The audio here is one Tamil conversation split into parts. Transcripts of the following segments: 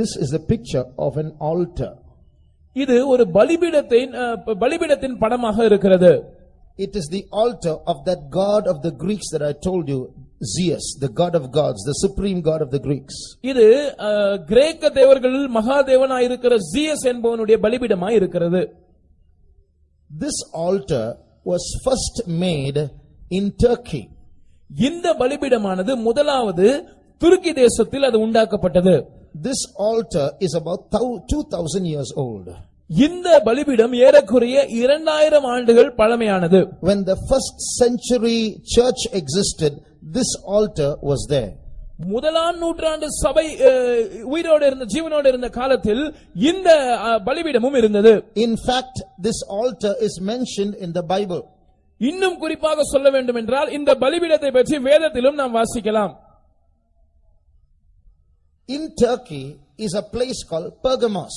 This is a picture of an altar. இது ஒரு பலிபீடத்தின் படமாக இருக்கிறது. It is the altar of that god of the Greeks that I told you, Zeus, the god of gods, the supreme god of the Greeks. இது கிரேக்க தேவர்களில் மகாதேவனாய் இருக்கிற ஜியஸ் என்பவனுடைய பலிபீடமாய் இருக்கிறது. This altar was first made in Turkey. இந்த பலிபீடமானது முதலாவது துருக்கி தேசத்தில் அது உண்டாக்கப்பட்டது. This altar is about 2000 years old. இந்த பலிபீடம் ஏறக்குறைய 2000 ஆண்டுகள் பழமையானது. When the first century church existed, this altar was there. முதலாம் நூற்றாண்டு சபை உயிரோடு இருந்த ஜீவனோடு இருந்த காலத்தில் இந்த பலிபீடமும் இருந்தது. In fact, this altar is mentioned in the Bible. இன்னும் குறிப்பாக சொல்ல வேண்டும் என்றால் இந்த பலிபீடத்தை பற்றி வேதத்திலும் நாம் வாசிக்கலாம். In Turkey is a place called Pergamos.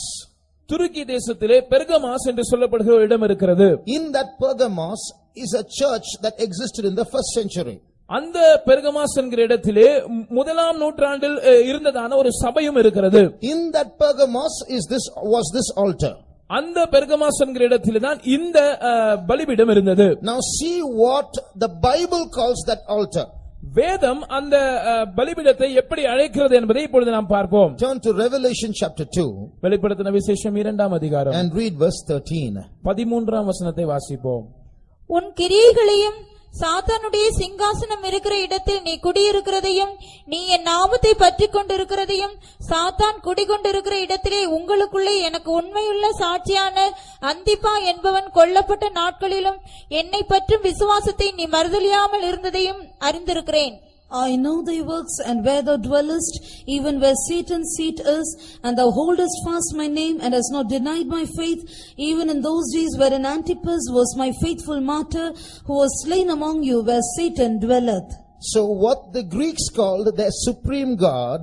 துருக்கி தேசத்திலே பெர்கமாஸ் என்று சொல்லப்படுகிற ஒரு இடம் இருக்கிறது. In that Pergamos is a church that existed in the first century. அந்த பெர்கமாஸ் என்கிற இடத்திலே முதலாம் நூற்றாண்டில் இருந்ததான ஒரு சபையும் இருக்கிறது. In that Pergamos was this altar. அந்த பெர்கமாஸ் என்கிற இடத்திலே தான் இந்த பலிபீடம் இருந்தது. Now see what the Bible calls that altar. வேதம் அந்த பலிபீடத்தை எப்படி அழைக்கிறது என்பதை இப்பொழுது நாம் பார்ப்போம். Turn to Revelation chapter 2. வெளிப்படுத்தின விசேஷம் 2ஆம் அதிகாரம் and read verse 13. 13ஆம் வசனத்தை வாசிப்போம். உன் கிரியைகளையும் சாத்தானுடைய சிங்காசனம் இருக்கிற இடத்தில் நீ குடியிருக்கிறதையும் நீ என் நாமத்தை பற்றிக் கொண்டிருக்கிறதையும் சாத்தான் குடிகொண்டிருக்கிற இடத்திலே உங்களுக்குள்ளே எனக்கு உண்மையுள்ள சாட்சியான அந்திப்பா என்பவன் கொல்லப்பட்ட நாட்களிலும் என்னை பற்றும் விசுவாசத்தை நீ மறுதலியாமல் இருந்ததையும் அறிந்திருக்கிறேன். I know thy works and where thou dwellest, even where Satan's seat is, and thou holdest fast my name and hast not denied my faith, even in those days wherein Antipas was my faithful martyr, who was slain among you, where Satan dwelleth. So what the Greeks called their supreme God,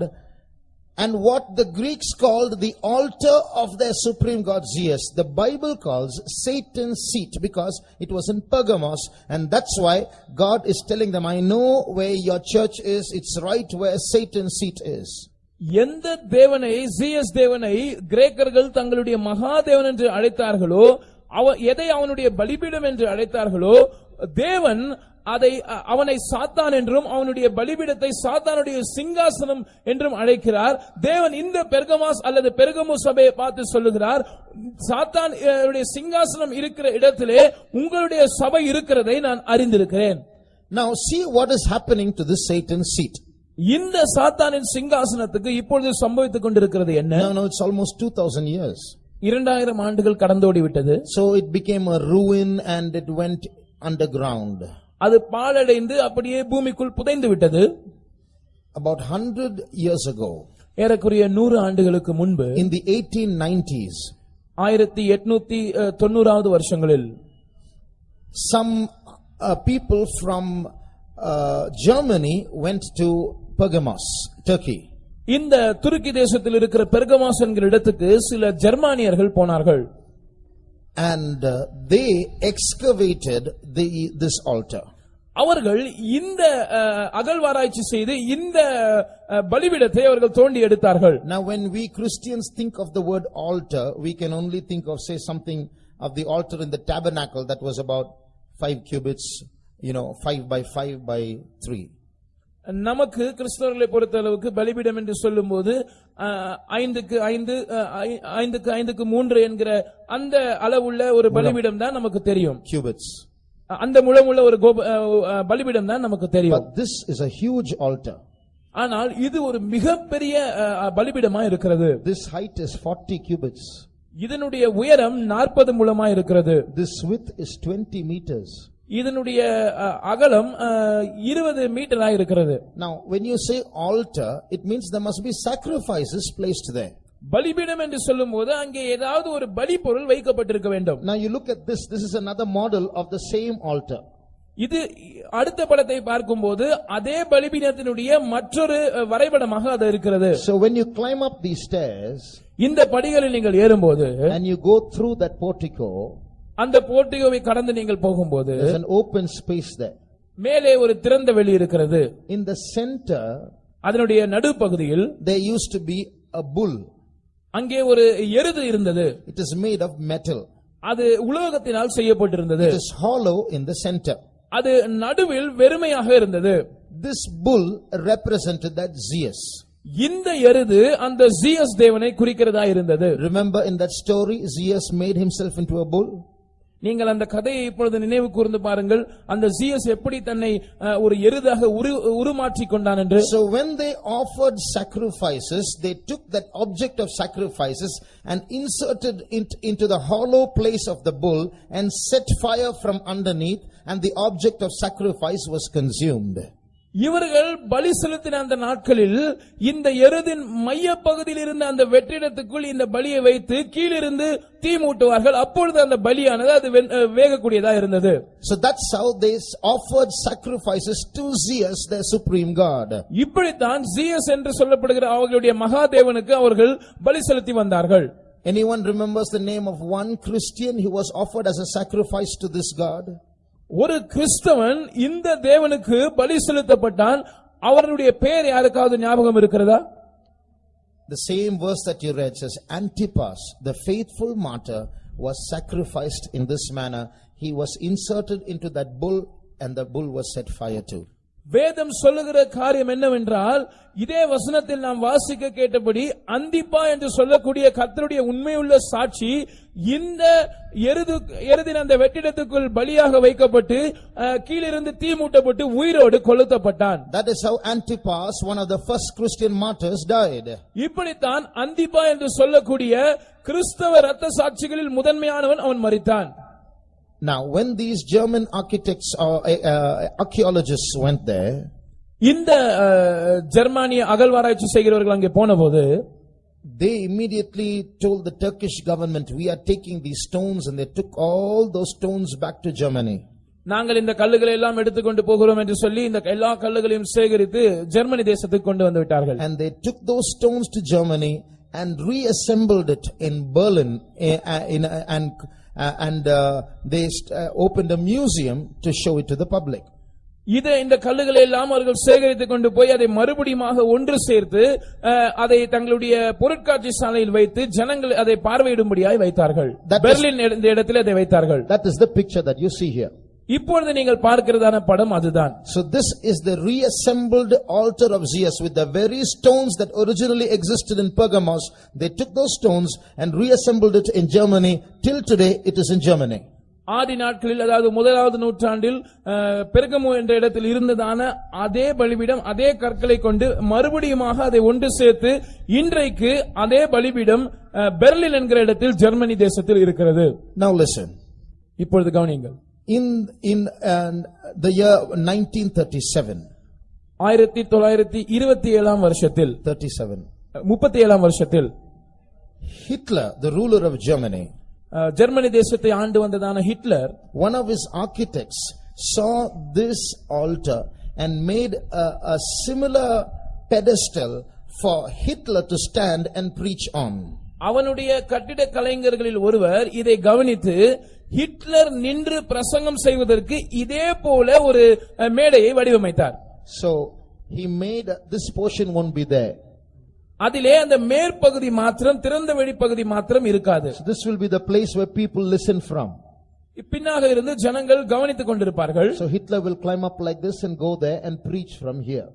and what the Greeks called the altar of their supreme god Zeus, the Bible calls Satan's seat, because it was in Pergamos, and that's why God is telling them, I know where your church is, it's right where Satan's seat is. எந்த தேவனை ஜியஸ் தேவனை கிரேக்கர்கள் தங்களுடைய மகாதேவன் என்று அழைத்தார்களோ, எதை அவனுடைய பலிபீடம் என்று அழைத்தார்களோ, தேவன் அவனை சாத்தான் என்றும் அவனுடைய பலிபீடத்தை சாத்தானுடைய சிங்காசனம் என்றும் அழைக்கிறார். தேவன் இந்த பெர்கமாஸ் அல்லது பெர்கமு சபையை பார்த்து சொல்லுகிறார், சாத்தானுடைய சிங்காசனம் இருக்கிற இடத்திலே உங்களுடைய சபை இருக்கிறதை நான் அறிந்திருக்கிறேன். Now see what is happening to this Satan's seat. இந்த சாத்தானின் சிங்காசனத்துக்கு இப்பொழுது சம்பவித்துக் கொண்டிருக்கிறது என்ன? No, it's almost 2000 years. 2000 ஆண்டுகள் கடந்தோடி விட்டது. So it became a ruin and it went underground. அது பாழடைந்து அப்படியே பூமிக்குள் புதைந்து விட்டது. About 100 years ago, ஏறக்குறைய 100 ஆண்டுகளுக்கு முன்பு, in the 1890s, 1890வது வருஷங்களில் some people from Germany went to Pergamos, Turkey. இந்த துருக்கி தேசத்தில் இருக்கிற பெர்கமாஸ் என்கிற இடத்துக்கு சில ஜெர்மானியர்கள் போனார்கள். And they excavated this altar. அவர்கள் இந்த அகழ்வாராய்ச்சி செய்து இந்த பலிபீடத்தை அவர்கள் தோண்டி எடுத்தார்கள். Now when we Christians think of the word altar, we can only think of, say, something of the altar in the tabernacle that was about 5 cubits, 5 by 5 by 3. நமக்கு கிறிஸ்தவர்களை பொறுத்த அளவுக்கு பலிபீடம் என்று சொல்லும்போது 5க்கு 5க்கு 3 என்கிற அந்த அளவுள்ள ஒரு பலிபீடம் தான் நமக்கு தெரியும். Cubits. அந்த முழமுள்ள ஒரு பலிபீடம் தான் நமக்கு தெரியும். But this is a huge altar. ஆனால் இது ஒரு மிகப்பெரிய பலிபீடமா இருக்கிறது. This height is 40 cubits. இதனுடைய உயரம் 40 முழமா இருக்கிறது. This width is 20 meters. இதனுடைய அகலம் 20 மீட்டரா இருக்கிறது. Now when you say altar, it means there must be sacrifices placed there. பலிபீடம் என்று சொல்லும்போது அங்கே ஏதாவது ஒரு பலி பொருள் வைக்கப்பட்டிருக்க வேண்டும். Now you look at this is another model of the same altar. இது அடுத்த படத்தை பார்க்கும்போது அதே பலிபீடத்தினுடைய மற்றொரு வரைபடமாக அது இருக்கிறது. So when you climb up these stairs, இந்த படிகளில் நீங்கள் ஏறும்போது, and you go through that portico, அந்த போர்ட்டிகோவை கடந்து நீங்கள் போகும்போது there's an open space there. மேலே ஒரு திறந்த வெளி இருக்கிறது. In the center, அதனுடைய நடுப்பகுதியில் there used to be a bull. அங்கே ஒரு எருது இருந்தது. It is made of metal. அது உலோகத்தினால் செய்யப்பட்டிருந்தது. It is hollow in the center. அது நடுவில் வெறுமையாக இருந்தது. This bull represented that Zeus. இந்த எருது அந்த ஜியஸ் தேவனை குறிக்கிறதா இருந்தது. Remember in that story, Zeus made himself into a bull. நீங்கள் அந்த கதையை இப்பொழுது நினைவு கூர்ந்து பாருங்கள். அந்த ஜியஸ் எப்படி தன்னை ஒரு எருதாக உருமாற்றிக் கொண்டான் என்று. So when they offered sacrifices, they took that object of sacrifices and inserted it into the hollow place of the bull and set fire from underneath, and the object of sacrifice was consumed. இவர்கள் பலி செலுத்தின அந்த நாட்களில் இந்த எருதின் மைய பகுதியில் இருந்த அந்த வெற்றிடத்துக்குள் இந்த பலியை வைத்து கீழிருந்து தீ மூட்டுவார்கள். அப்பொழுது அந்த பலியானது அது வேகக்கூடியதா இருந்தது. So that's how they offered sacrifices to Zeus, their supreme god. இப்படித்தான் ஜியஸ் என்று சொல்லப்படுகிற அவர்களுடைய மகாதேவனுக்கு அவர்கள் பலி செலுத்தி வந்தார்கள். Anyone remembers the name of one Christian who was offered as a sacrifice to this god? ஒரு கிறிஸ்தவன் இந்த தேவனுக்கு பலி செலுத்தப்பட்டான். அவருடைய பெயர் யாருக்காவது ஞாபகம் இருக்கிறதா? The same verse that you read says, Antipas, the faithful martyr, was sacrificed in this manner. He was inserted into that bull, and the bull was set fire to. வேதம் சொல்லுகிற காரியம் என்னவென்றால், இதே வசனத்தில் நாம் வாசிக்க கேட்டபடி அந்திப்பா என்று சொல்லக்கூடிய கர்த்தருடைய உண்மையுள்ள சாட்சி இந்த எருதின் அந்த வெற்றிடத்துக்குள் பலியாக வைக்கப்பட்டு கீழிருந்து தீ மூட்டப்பட்டு உயிரோடு கொளுத்தப்பட்டான். That is how Antipas, one of the first Christian martyrs, died. இப்படித்தான் அந்திப்பா என்று சொல்லக்கூடிய கிறிஸ்தவ இரத்த சாட்சிகளில் முதன்மையானவன் அவன் மரித்தான். Now, when these German architects or archaeologists went there, இந்த ஜெர்மானிய அகழ்வாராய்ச்சி செய்கிறவர்கள் அங்கே போனபோது, they immediately told the Turkish government, we are taking these stones, and they took all those stones back to Germany. நாங்கள் இந்த கல்லுகளை எல்லாம் எடுத்துக்கொண்டு போகிறோம் என்று சொல்லி இந்த எல்லா கல்லுகளையும் சேகரித்து ஜெர்மனி தேசத்துக்கு கொண்டு வந்து விட்டார்கள். And they took those stones to Germany and reassembled it in Berlin, and they opened a museum to show it to the public. இந்த கல்லுகளை எல்லாம் அவர்கள் சேகரித்துக் கொண்டு போய் அதை மறுபடியுமாக ஒன்று சேர்த்து அதை தங்களுடைய பொருட்காட்சி சாலையில் வைத்து ஜனங்கள் அதை பார்வையிடும்படியாய் வைத்தார்கள். பெர்லின் என்ற இடத்தில் அதை வைத்தார்கள். That is the picture that you see here. இப்பொழுது நீங்கள் பார்க்கிறதான படம் அதுதான். So this is the reassembled altar of Zeus with the very stones that originally existed in Pergamos. They took those stones and reassembled it in Germany. Till today it is in Germany. ஆதி நாட்களில், அதாவது முதலாவது நூற்றாண்டில் பெர்கமு என்ற இடத்தில் இருந்ததான அதே பலிபீடம் அதே கற்களை கொண்டு மறுபடியுமாக அதை ஒன்று சேர்த்து இன்றைக்கு அதே பலிபீடம் பெர்லின் என்கிற இடத்தில் ஜெர்மனி தேசத்தில் இருக்கிறது. Now listen. இப்பொழுது கவனியுங்கள். In the year 1937, 1927 வருஷத்தில் 37 வருஷத்தில் Hitler, the ruler of Germany, Germany தேசத்தை ஆண்டு வந்ததான Hitler, one of his architects saw this altar and made a similar pedestal for Hitler to stand and preach on. அவனுடைய கட்டிட கலைஞர்களில் ஒருவர் இதை கவனித்து ஹிட்லர் நின்று பிரசங்கம் செய்வதற்கு இதே போல ஒரு மேடையை வடிவமைத்தார். So he made this portion won't be there. அதிலே அந்த மேற்பகுதி மாத்திரம், திறந்த வெளிப்பகுதி மாத்திரம் இருக்காது. So this will be the place where people listen from. பின்னாக இருந்து ஜனங்கள் கவனித்துக் கொண்டிருப்பார்கள். So Hitler will climb up like this and go there and preach from here.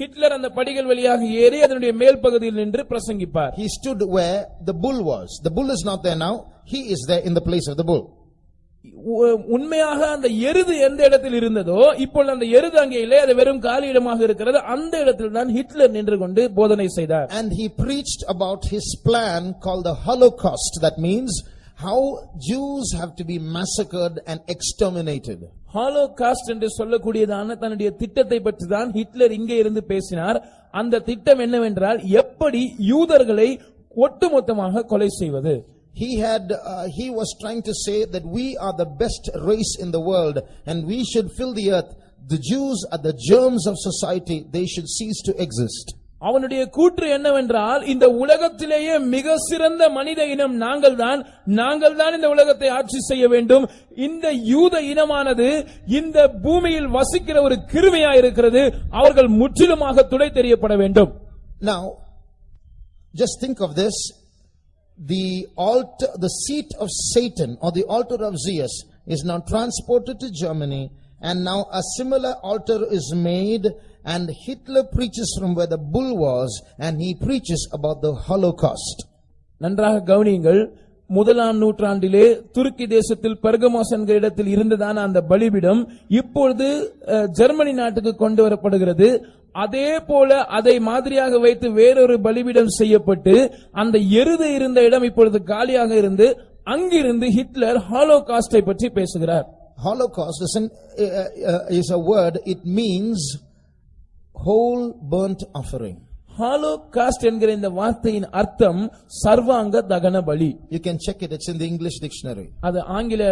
Hitler அந்த படிகள் வழியாக ஏறி அதனுடைய மேல் பகுதியில் நின்று பிரசங்கிப்பார். He stood where the bull was. The bull is not there now. He is there in the place of the bull. உண்மையாக அந்த எருது எந்த இடத்தில் இருந்ததோ இப்பொழுது அந்த எருது அங்கே இல்லை, அது வெறும் காலி இடமாக இருக்கிறது. அந்த இடத்தில் தான் ஹிட்லர் நின்று கொண்டு போதனை செய்தார். And he preached about his plan called the Holocaust. That means how Jews have to be massacred and exterminated. Holocaust என்று சொல்லக்கூடியதான தன்னுடைய திட்டத்தை பற்றி தான் ஹிட்லர் இங்கே இருந்து பேசினார். அந்த திட்டம் என்னவென்றால் எப்படி யூதர்களை ஒட்டுமொத்தமாக கொலை செய்வது. He was trying to say that we are the best race in the world and we should fill the earth. The Jews are the germs of society. They should cease to exist. அவனுடைய கூற்று என்னவென்றால் இந்த உலகத்திலேயே மிக சிறந்த மனித இனம் நாங்கள் தான் இந்த உலகத்தை ஆட்சி செய்ய வேண்டும். இந்த யூத இனமானது இந்த பூமியில் வசிக்கிற ஒரு கிருமியா இருக்கிறது. அவர்கள் முற்றிலுமாக துடை தெரியப்பட வேண்டும். Now just think of this. the altar, the seat of Satan or the altar of Zeus is now transported to Germany, and now a similar altar is made, and Hitler preaches from where the bull was, and he preaches about the Holocaust. நன்றாக கவனியுங்கள். முதலாம் நூற்றாண்டிலே துருக்கி தேசத்தில் பெர்கமோஸ் என்கிற இடத்தில் இருந்ததான அந்த பலிபீடம் இப்பொழுது ஜெர்மனி நாட்டுக்கு கொண்டு வரப்படுகிறது. அதே போல அதை மாதிரியாக வைத்து வேறொரு பலிபீடம் செய்யப்பட்டு அந்த எருது இருந்த இடம் இப்பொழுது காலியாக இருந்து அங்கிருந்து ஹிட்லர் ஹாலோகாஸ்டை பற்றி பேசுகிறார். Holocaust is a word. It means whole burnt offering. Holocaust என்கிற இந்த வார்த்தையின் அர்த்தம் சர்வாங்க தகன பலி. You can check it. It's in the English dictionary. அது ஆங்கில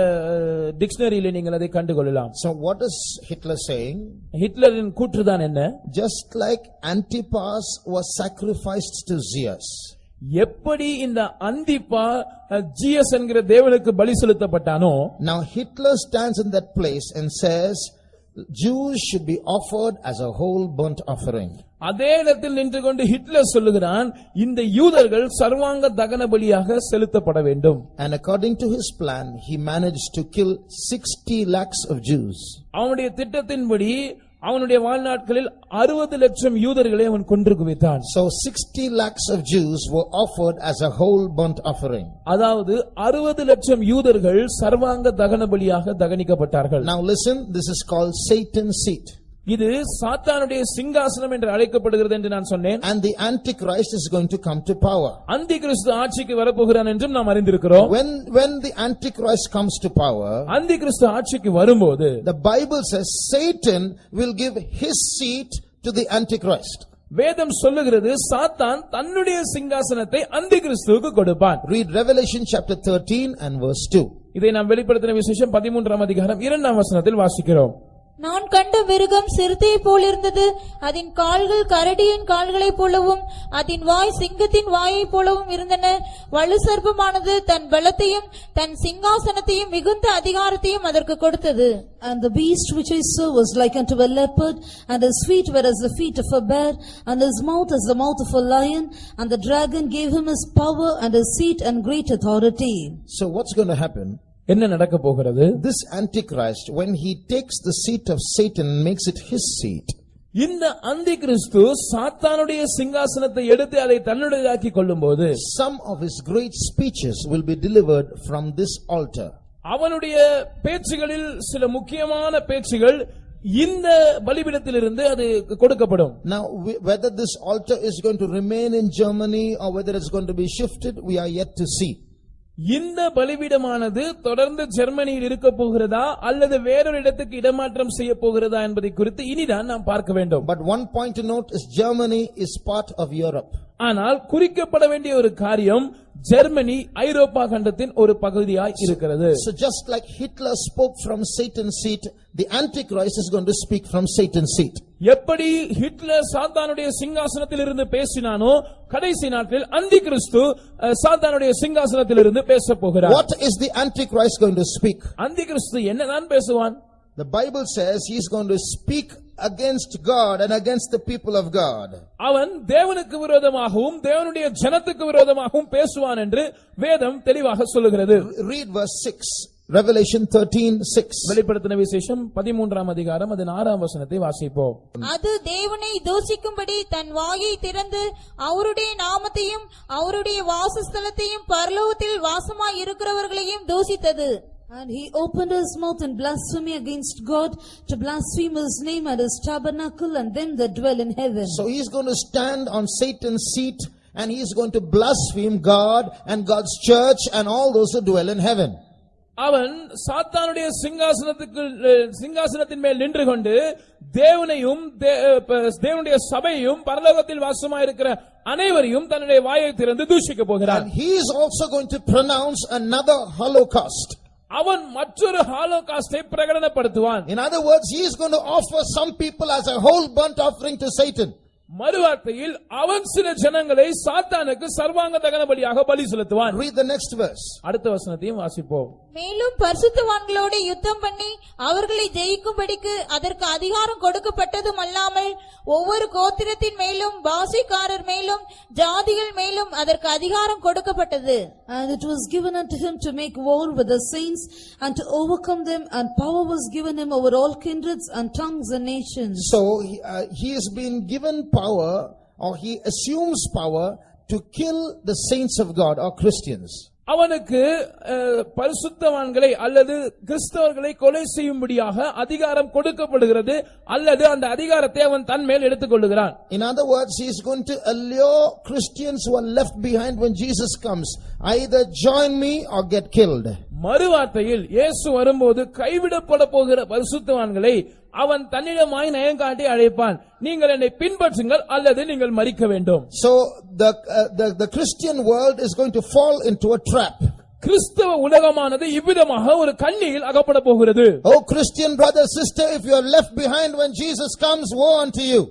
டிக்ஷனரியிலே நீங்கள் அதை கண்டுகொள்ளலாம். So what is Hitler saying? ஹிட்லரின் கூற்றுதான் என்ன? Just like Antipas was sacrificed to Zeus. எப்படி இந்த அந்திப்பா ஜியஸ் என்கிற தேவனுக்கு பலி செலுத்தப்பட்டானோ, now Hitler stands in that place and says Jews should be offered as a whole burnt offering. அதே இடத்தில் நின்று கொண்டு ஹிட்லர் சொல்லுகிறான், இந்த யூதர்கள் சர்வாங்க தகன பலியாக செலுத்தப்பட வேண்டும். And according to his plan, he managed to kill 60 lakhs of Jews. அவனுடைய திட்டத்தின்படி அவனுடைய வாழ்நாட்களில் 60 லட்சம் யூதர்களை அவன் கொன்று குவித்தான். So 60 lakhs of Jews were offered as a whole burnt offering. அதாவது 60 லட்சம் யூதர்கள் சர்வாங்க தகன பலியாக தகனிக்கப்பட்டார்கள். Now listen, this is called Satan's seat. இது சாத்தானுடைய சிங்காசனம் என்று அழைக்கப்படுகிறது என்று நான் சொன்னேன். And the Antichrist is going to come to power. அந்தி கிறிஸ்து ஆட்சிக்கு வரப்போகிறான் என்றும் நாம் அறிந்திருக்கிறோம். When the Antichrist comes to power, அந்தி கிறிஸ்து ஆட்சிக்கு வரும்போது the Bible says Satan will give his seat to the Antichrist. வேதம் சொல்லுகிறது சாத்தான் தன்னுடைய சிங்காசனத்தை அந்தி கிறிஸ்துவுக்கு கொடுப்பான். Read Revelation chapter 13 and verse 2. இதை நாம் வெளிப்படுத்தின விசேஷம் 13ஆம் அதிகாரம் 2ஆம் வசனத்தில் வாசிக்கிறோம். நான் கண்ட மிருகம் சிறுத்தையை போல் இருந்தது. அதன் கால்கள் கரடியின் கால்களைப் போலவும் அதன் வாய் சிங்கத்தின் வாயைப் போலவும் இருந்தன. வலு சர்ப்பமானது தன் பலத்தையும் தன் சிங்காசனத்தையும் மிகுந்த அதிகாரத்தையும் அதற்கு கொடுத்தது. And the beast which I saw was like unto a leopard, and his feet were as the feet of a bear, and his mouth as the mouth of a lion, and the dragon gave him his power and his seat and great authority. So what's going to happen? என்ன நடக்க போகிறது? This Antichrist, when he takes the seat of Satan and makes it his seat, இந்த அந்தி கிறிஸ்து சாத்தானுடைய சிங்காசனத்தை எடுத்து அதை தன்னுடையதாக்கி கொள்ளும்போது some of his great speeches will be delivered from this altar. அவனுடைய பேச்சுகளில் சில முக்கியமான பேச்சுகள் இந்த பலிபீடத்திலிருந்து அது கொடுக்கப்படும். Now whether this altar is going to remain in Germany or whether it's going to be shifted, we are yet to see. இந்த பலிபீடமானது தொடர்ந்து ஜெர்மனியில் இருக்க போகிறதா அல்லது வேறொரு இடத்துக்கு இடமாற்றம் செய்ய போகிறதா என்பதை குறித்து இனிதான் நாம் பார்க்க வேண்டும். But one point to note is Germany is part of Europe. ஆனால் குறிக்கப்பட வேண்டிய ஒரு காரியம், ஜெர்மனி ஐரோப்பா கண்டத்தின் ஒரு பகுதியாய் இருக்கிறது. So just like Hitler spoke from Satan's seat, the Antichrist is going to speak from Satan's seat. எப்படி ஹிட்லர் சாத்தானுடைய சிங்காசனத்தில் இருந்து பேசினானோ, கடைசி நாட்களில் அந்தி கிறிஸ்து சாத்தானுடைய சிங்காசனத்தில் இருந்து பேச போகிறார். What is the Antichrist going to speak? அந்தி கிறிஸ்து என்னதான் பேசுவான்? The Bible says he is going to speak against God and against the people of God. அவன் தேவனுக்கு விரோதமாகவும் தேவனுடைய ஜனத்துக்கு விரோதமாகவும் பேசுவான் என்று வேதம் தெளிவாக சொல்லுகிறது. Read verse 6. Revelation 13:6. வெளிப்படுத்தின விசேஷம் 13ஆம் அதிகாரம் அதன் 6ஆம் வசனத்தை வாசிப்போம். அது தேவனை தூஷிக்கும்படி தன் வாயை திறந்து அவருடைய நாமத்தையும் அவருடைய வாசஸ்தலத்தையும் பரலோகத்தில் வாசமாய் இருக்கிறவர்களையும் தூஷித்தது. And he opened his mouth in blasphemy against God, to blaspheme his name and his tabernacle and them that dwell in heaven. So he is going to stand on Satan's seat and he is going to blaspheme God and God's church and all those who dwell in heaven. அவன் சாத்தானுடைய சிங்காசனத்தின் மேல் நின்று கொண்டு தேவனையும் தேவனுடைய சபையையும் பரலோகத்தில் வாசமாயிருக்கிற அனைவரையும் தன்னுடைய வாயை திறந்து தூஷிக்க போகிறான். And he is also going to pronounce another Holocaust. அவன் மற்றொரு ஹாலோகாஸ்டை பிரகடனப்படுத்துவான். In other words, he is going to offer some people as a whole burnt offering to Satan. மறுவார்த்தையில் அவன் சில ஜனங்களை சாத்தானுக்கு சர்வாங்க தகன பலியாக பலி செலுத்துவான். Read the next verse. அடுத்த வசனத்தையும் வாசிப்போம். மேலும் பரிசுத்தவான்களோடு யுத்தம் பண்ணி அவர்களை ஜெயிக்கும்படிக்கு அதற்கு அதிகாரம் கொடுக்கப்பட்டதும் அல்லாமல் ஒவ்வொரு கோத்திரத்தின் மேலும் பாஷைக்காரர் மேலும் ஜாதிகள் மேலும் அதற்கு அதிகாரம் கொடுக்கப்பட்டது. And it was given unto him to make war with the saints and to overcome them, and power was given him over all kindreds and tongues and nations. So he has been given power, or he assumes power to kill the saints of God or Christians. அவனுக்கு பரிசுத்தவான்களை அல்லது கிறிஸ்தவர்களை கொலை செய்யும்படியாக அதிகாரம் கொடுக்கப்படுகிறது, அல்லது அந்த அதிகாரத்தை அவன் தன் மேல் எடுத்துக் கொள்ளுகிறான். In other words, he is going to allure Christians who are left behind when Jesus comes, either join me or get killed. மறுவார்த்தையில் இயேசு வரும்போது கைவிடப்பட போகிற பரிசுத்தவான்களை அவன் தன்னிடமாய் நயங்காட்டி அழைப்பான், நீங்கள் என்னை பின்பற்றுங்கள் அல்லது நீங்கள் மரிக்க வேண்டும். So the Christian world is going to fall into a trap. கிறிஸ்தவ உலகமானது இவ்விதமாக ஒரு கண்ணியில் அகப்பட போகிறது. Oh Christian brother, sister, if you are left behind when Jesus comes, woe unto you.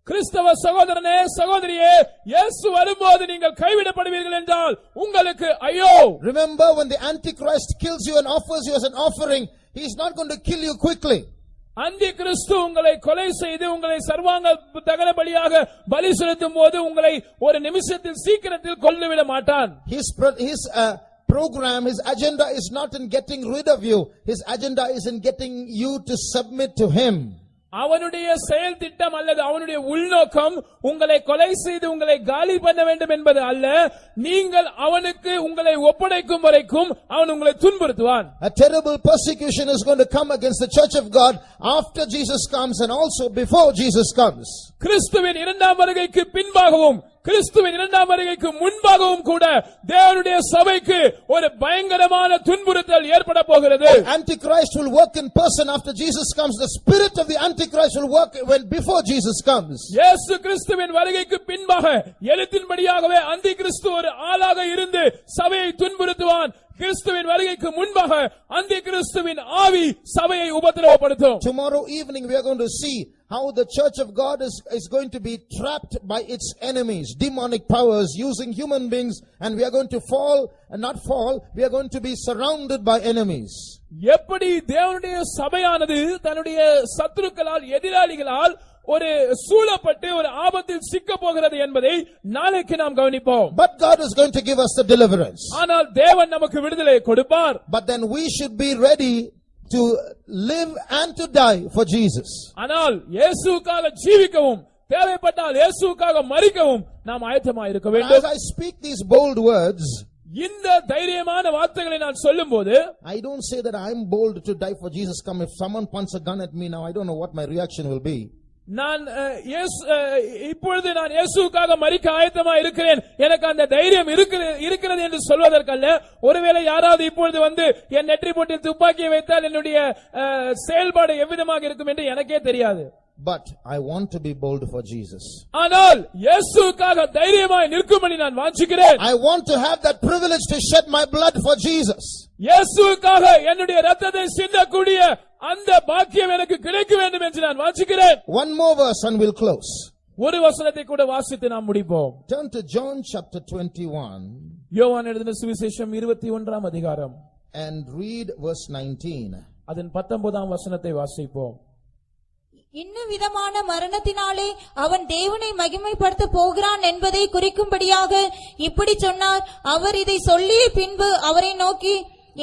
கிறிஸ்தவ சகோதரனே சகோதரியே, இயேசு வரும்போது நீங்கள் கைவிடப்படுவீர்கள் என்றால் உங்களுக்கு ஐயோ. Remember, when the Antichrist kills you and offers you as an offering, he is not going to kill you quickly. அந்தி கிறிஸ்து உங்களை கொலை செய்து உங்களை சர்வாங்க தகன பலியாக பலி செலுத்தும் போது உங்களை ஒரு நிமிஷத்தில் சீக்கிரத்தில் கொல்லுவிட மாட்டான். His program, his agenda is not in getting rid of you. His agenda is in getting you to submit to him. அவனுடைய செயல் திட்டம் அல்லது அவனுடைய உள்நோக்கம் உங்களை கொலை செய்து உங்களை காலி பண்ண வேண்டும் என்பது அல்ல. நீங்கள் அவனுக்கு உங்களை ஒப்படைக்கும் வரைக்கும் அவன் உங்களை துன்புறுத்துவான். A terrible persecution is going to come against the church of God after Jesus comes and also before Jesus comes. கிறிஸ்துவின் இரண்டாம் வருகைக்கு பின்பாகவும் கிறிஸ்துவின் இரண்டாம் வருகைக்கு முன்பாகவும் கூட தேவனுடைய சபைக்கு ஒரு பயங்கரமான துன்புறுத்தல் ஏற்பட போகிறது. Antichrist will work in person after Jesus comes. The spirit of the Antichrist will work when before Jesus comes. இயேசு கிறிஸ்துவின் வருகைக்கு பின்பாக எழுத்தின்படியாகவே அந்தி கிறிஸ்து ஒரு ஆளாக இருந்து சபையை துன்புறுத்துவான். கிறிஸ்துவின் வருகைக்கு முன்பாக அந்தி கிறிஸ்துவின் ஆவி சபையை உபத்திரவப்படுத்தும். Tomorrow evening we are going to see how the church of God is going to be trapped by its enemies, demonic powers using human beings, and we are going to we are going to be surrounded by enemies. எப்படி தேவனுடைய சபையானது தன்னுடைய சத்துருக்களால் எதிராளிகளால் ஒரு சூழப்பட்டு ஒரு ஆபத்தில் சிக்க போகிறது என்பதை நாளைக்கு நாம் கவனிப்போம். But God is going to give us the deliverance. ஆனால் தேவன் நமக்கு விடுதலை கொடுப்பார். But then we should be ready to live and to die for Jesus. ஆனால் இயேசுவுக்காக ஜீவிக்கவும் தேவைப்பட்டால் இயேசுவுக்காக மரிக்கவும் நாம் ஆயத்தமாய் இருக்க வேண்டும். As I speak these bold words, இந்த தைரியமான வார்த்தைகளை நான் சொல்லும்போது I don't say that I am bold to die for Jesus come. If someone points a gun at me now, I don't know what my reaction will be. நான் இப்பொழுது நான் இயேசுவுக்காக மரிக்க ஆயத்தமா இருக்கிறேன், எனக்கு அந்த தைரியம் இருக்கிறது என்று சொல்வதற்கல்ல. ஒருவேளை யாராவது இப்பொழுது வந்து என் நெற்றி போட்டில் துப்பாக்கியை வைத்தால் என்னுடைய செயல்பாடு எவ்விதமாக இருக்கும் என்று எனக்கே தெரியாது. But I want to be bold for Jesus. ஆனால் இயேசுவுக்காக தைரியமாய் நிற்கும்படி நான் வாஞ்சிக்கிறேன். I want to have that privilege to shed my blood for Jesus. இயேசுவுக்காக என்னுடைய இரத்தத்தை சிந்தக்கூடிய அந்த பாக்கியம் எனக்கு கிடைக்க வேண்டும் என்று நான் வாஞ்சிக்கிறேன். One more verse and we'll close. ஒரு வசனத்தை கூட வாசித்து நாம் முடிப்போம். Turn to John chapter 21. யோவான் எழுதின சுவிசேஷம் 21ஆம் அதிகாரம் and read verse 19. அதன் 19ஆம் வசனத்தை வாசிப்போம். இன்னும் விதமான மரணத்தினாலே அவன் தேவனை மகிமைப்படுத்த போகிறான் என்பதை குறிக்கும்படியாக இப்படி சொன்னார். அவர் இதை சொல்லிய பின்பு அவரை நோக்கி,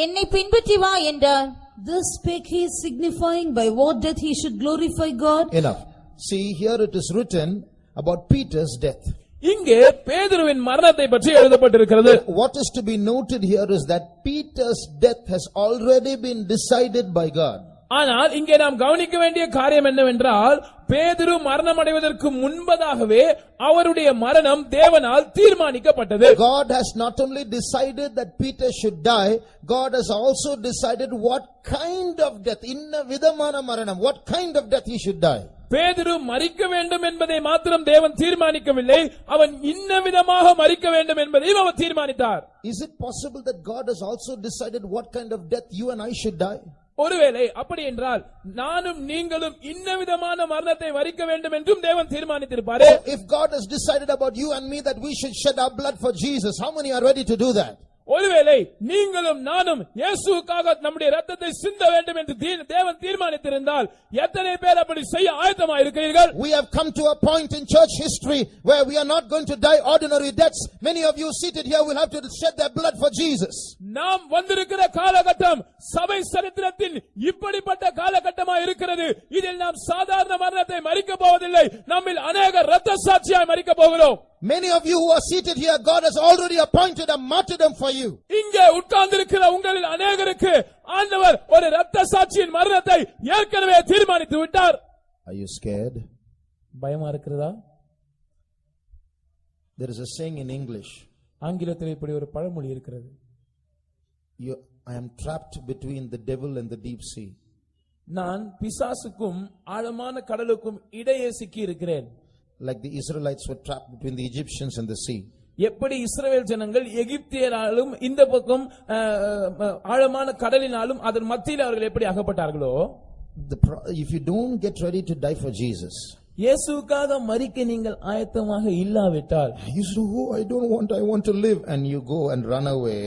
என்னை பின்பற்றி வா என்றார். This spake he, signifying by what death he should glorify God. Enough. See, here it is written about Peter's death. இங்கே பேதுருவின் மரணத்தை பற்றி எழுதப்பட்டிருக்கிறது. What is to be noted here is that Peter's death has already been decided by God. ஆனால் இங்கே நாம் கவனிக்க வேண்டிய காரியம் என்னவென்றால், பேதுரு மரணம் அடைவதற்கு முன்பதாகவே அவருடைய மரணம் தேவனால் தீர்மானிக்கப்பட்டது. God has not only decided that Peter should die, God has also decided what kind of death, inna vidhamana maranam, what kind of death he should die. பேதுரு மரிக்க வேண்டும் என்பதை மாத்திரம் தேவன் தீர்மானிக்கவில்லை, அவன் இன்ன விதமாக மரிக்க வேண்டும் என்பதையும் அவர் தீர்மானித்தார். Is it possible that God has also decided what kind of death you and I should die? ஒருவேளை அப்படி என்றால் நானும் நீங்களும் இன்ன விதமான மரணத்தை மரிக்க வேண்டும் என்றும் தேவன் தீர்மானித்திருப்பார். If God has decided about you and me that we should shed our blood for Jesus, how many are ready to do that? ஒருவேளை நீங்களும் நானும் இயேசுவுக்காக நம்முடைய ரத்தத்தை சிந்த வேண்டும் என்று தேவன் தீர்மானித்திருந்தால் எத்தனை பேர் அப்படி செய்ய ஆயத்தமாக இருக்கிறீர்கள்? We have come to a point in church history where we are not going to die ordinary deaths. Many of you seated here will have to shed their blood for Jesus. நாம் வந்திருக்கிற காலகட்டம் சபை சரித்திரத்தின் இப்படிப்பட்ட காலகட்டமாக இருக்கிறது. இதில் நாம் சாதாரண மரணத்தை மரிக்க போவதில்லை. நம்மில் அநேகர் இரத்த சாட்சியாய் மரிக்க போகிறோம். Many of you who are seated here, God has already appointed a martyrdom for you. இங்கே உட்கார்ந்திருக்கிற உங்களில் அநேகருக்கு ஆண்டவர் ஒரு இரத்த சாட்சியின் மரணத்தை ஏற்கனவே தீர்மானித்து விட்டார். Are you scared? பயமா இருக்கிறதா? There is a saying in English. ஆங்கிலத்தில் இப்படி ஒரு பழமொழி இருக்கிறது. I am trapped between the devil and the deep sea. நான் பிசாசுக்கும் ஆழமான கடலுக்கும் இடையே சிக்கி இருக்கிறேன். Like the Israelites were trapped between the Egyptians and the sea. எப்படி இஸ்ரவேல் ஜனங்கள் எகிப்தியராலும் இந்த பக்கம் ஆழமான கடலினாலும் அதன் மத்தியில் அவர்கள் எப்படி அகப்பட்டார்களோ, if you don't get ready to die for Jesus, இயேசுவுக்காக மரிக்க நீங்கள் ஆயத்தமாக இல்லாவிட்டால், you say, oh, I want to live, and you go and run away,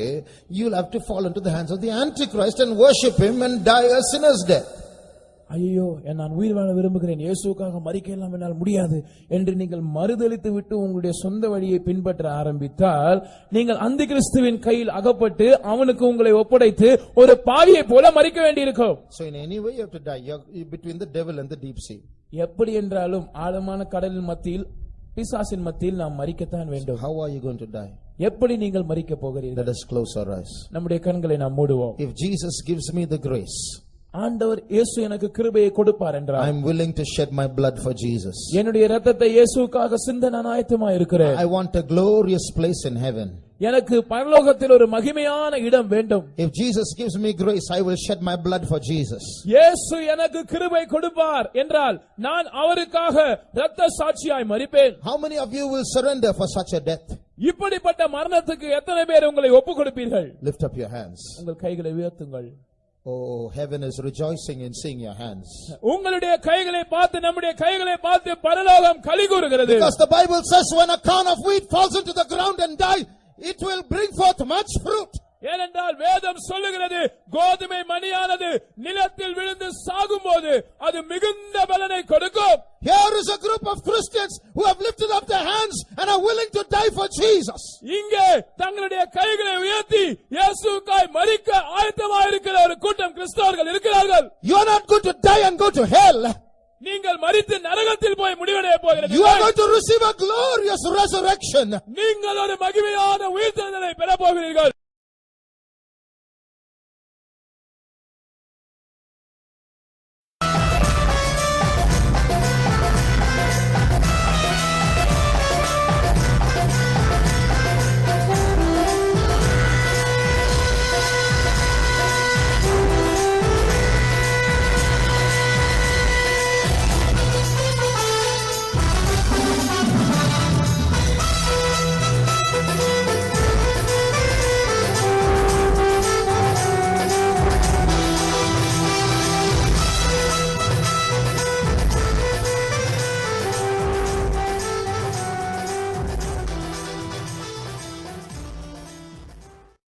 you'll have to fall into the hands of the Antichrist and worship him and die a sinner's death. ஐயோ, நான் உயிர் வாழ விரும்புகிறேன், இயேசுவுக்காக மரிக்க எல்லாம் என்னால் முடியாது என்று நீங்கள் மறுதலித்து விட்டு உங்களுடைய சொந்த வழியை பின்பற்ற ஆரம்பித்தால், நீங்கள் அந்தி கிறிஸ்துவின் கையில் அகப்பட்டு அவனுக்கு உங்களை ஒப்படைத்து ஒரு பாவியை போல மரிக்க வேண்டியிருக்கும். So in any way you have to die. You're between the devil and the deep sea. எப்படி என்றாலும் ஆழமான கடலின் மத்தியில் பிசாசின் மத்தியில் நாம் மரிக்கத்தான் வேண்டும். How are you going to die? எப்படி நீங்கள் மரிக்க போகிறீர்கள்? Let us close our eyes. நம்முடைய கண்களை நாம் மூடுவோம். If Jesus gives me the grace, ஆண்டவர் இயேசு எனக்கு கிருபையை கொடுப்பார் என்றால், I am willing to shed my blood for Jesus. என்னுடைய இரத்தத்தை இயேசுவுக்காக சிந்த நான் ஆயத்தமாக இருக்கிறேன். I want a glorious place in heaven. எனக்கு பரலோகத்தில் ஒரு மகிமையான இடம் வேண்டும். If Jesus gives me grace, I will shed my blood for Jesus. இயேசு எனக்கு கிருபை கொடுப்பார் என்றால் நான் அவருக்காக இரத்த சாட்சியாய் மரிப்பேன். How many of you will surrender for such a death? இப்படிப்பட்ட மரணத்துக்கு எத்தனை பேர் உங்களை ஒப்புக் கொடுப்பீர்கள்? Lift up your hands. உங்கள் கைகளை உயர்த்துங்கள். Oh, heaven is rejoicing in seeing your hands. உங்களுடைய கைகளை பார்த்து நம்முடைய கைகளை பார்த்து பரலோகம் களி கூறுகிறது. Because the Bible says when a corn of wheat falls into the ground and dies, it will bring forth much fruit. ஏனென்றால் வேதம் சொல்லுகிறது, கோதுமை மணியானது நிலத்தில் விழுந்து சாகும்போது அது மிகுந்த பலனை கொடுக்கும். Here is a group of Christians who have lifted up their hands and are willing to die for Jesus. இங்கே தங்களுடைய கைகளை உயர்த்தி இயேசுவுக்காய் மரிக்க ஆயத்தமாக இருக்கிற ஒரு கூட்டம் கிறிஸ்தவர்கள் இருக்கிறார்கள். You are not going to die and go to hell. நீங்கள் மரித்து நரகத்தில் போய் முடிவடைய போகிறீர்கள். You are going to receive a glorious resurrection. நீங்கள் ஒரு மகிமையான உயிர்த்தெழுதலை பெற போகிறீர்கள்.